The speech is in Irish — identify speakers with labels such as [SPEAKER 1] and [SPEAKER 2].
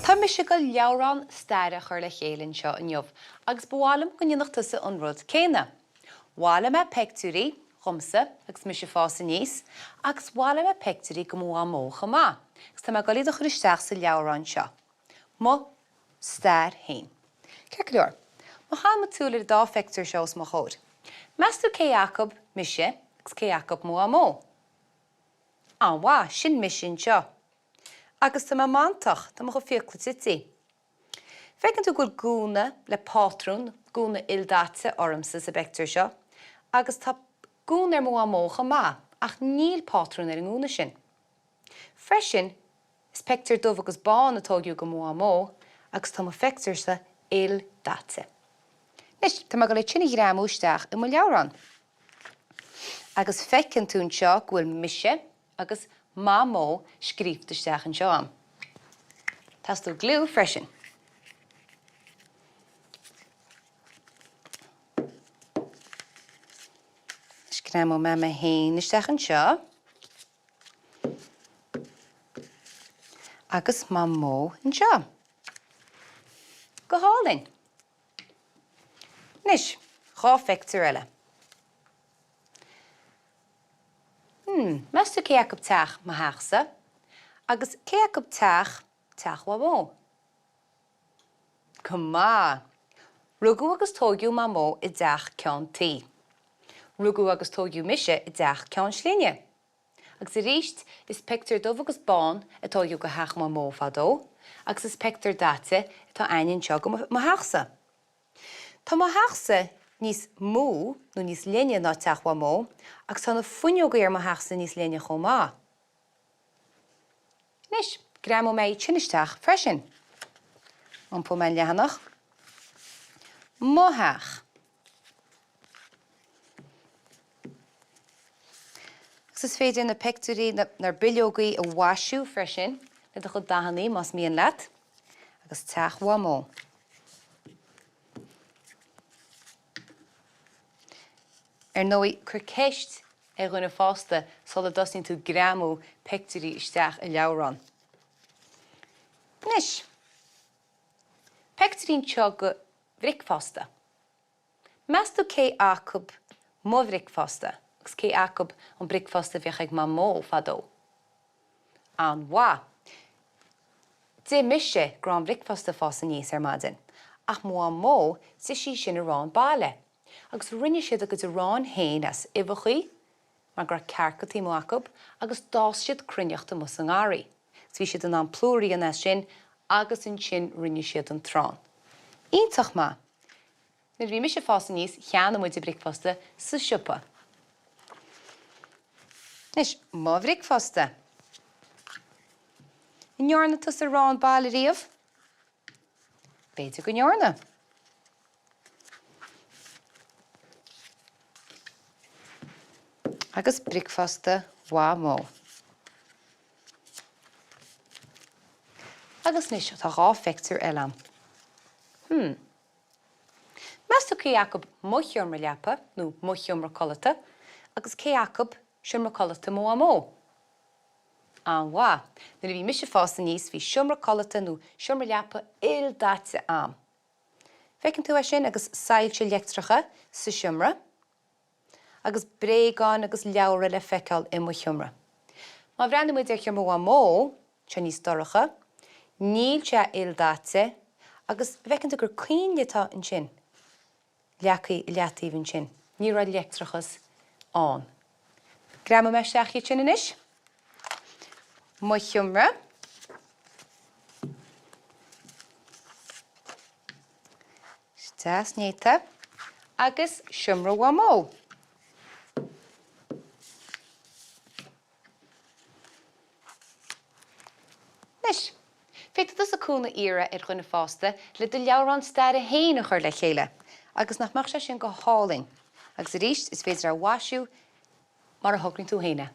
[SPEAKER 1] Tá Mise go leabhrán staire chuir le chéileann seo inniuh, agus bhálam go dionach tusa an rud céine. Bhála me pictiúí, chumsa, agus Mise fása níos, agus bhála me pictiúí go mhamó chamá, agus tá me go líad a chuiristeach sa leabhrán seo. Mo stair féin. Ceir leor, má chaim túla dá pictiúr seos má chóir. Measú cé Jacob Mise, agus cé Jacob mamó. An bhá, sin Mise seo. Agus tá mantach tá go fiocla tití. Feiceann tú gur gúna le pátrún, gúna ildáte ormsa sa pictiúr seo, agus tá gún mamó chamá, ach níl pátrún an gúna sin. Freisin is pictiúr dubh agus bán atógiú go mamó, agus tá pictiúr sa ildáte. Nis, tá go le tine gram úisteach i mo leabhrán. Agus feiceann tún seo ghfuil Mise agus mamó scríbtaisteach an seo am. Tás tú glú freisin. Screamó me héin isteach an seo. Agus mamó an seo. Go hálinn. Nis, chá pictiúr eile. Measú cé Jacob teach má heachsa, agus cé Jacob teach mamó. Cumá. Rugú agus tógiú mamó I deach ceann tí. Rugú agus tógiú Mise I deach ceann slíne. Agus I ríist is pictiúr dubh agus bán atógiú go heach mamó fadó, agus is pictiúr dáte atá aonn seo go má heachsa. Tá má heachsa níos mú nó níos léine ná teach mamó, agus tána fuinneoga ar má heachsa níos léine chomá. Nis, gramó mé tinisteach freisin. An po me lehanach. Mótheach. Agus is féidir na pictiúí nar bileogaí a bhaisiú freisin, le do chud dahannaí más míon leat, agus teach mamó. Nói chur ceist ghine fásta sola dosíonn tú gramú pictiúí isteach I leabhrán. Nis, pictiúín seo go bhricfásta. Measú cé Jacob mo bhricfásta, agus cé Jacob an bricfásta bheadh ag mamó fadó. An bhá. Dé Mise gur an bricfásta fásta níos ar maidin, ach mamó sa sí sin a rán Bhaile. Agus rinne siad agus rán héin as ibhachaí, mar gur cearcatí Jacob, agus dás siad cruneachta mus an gáirí. Bhí siad an plúraí an sin, agus in sin rinne siad an trán. Ítach má, na bhí Mise fása níos cheanna muid I bricfásta sa siúpa. Nis, má bricfásta. Nearna tu sa rán Bhaile riamh? Beidir go nearna. Agus bricfásta mamó. Agus nis tá gá pictiúr eile am. Measú cé Jacob mo thiomra leapa, nó mo thiomra colata, agus cé Jacob siomra colata mamó. An bhá, na bhí Mise fása níos bhí siomra colata nó siomra leapa ildáte am. Feiceann tú sin agus saoilte leictracha sa siomra, agus bréagán agus leabhar le feiceáil I mo thiomra. Má bhreanna muid ar thiomra mamó, se níos doracha, níl se ildáte, agus bheiceann tú gur cuinletá an sin, leacaí leatíomh an sin, ní raibh leictrachas an. Gramma me seach iad sin inis. Mo thiomra. Stas néta, agus siomra mamó. Nis, féidir dus a cúna ire ar chuine fásta le do leabhrán staire féin a chuir le chéile, agus nach mac sé sin go hálinn, agus a ríist is féidir a bhaisiú mar a thugrann tú héine.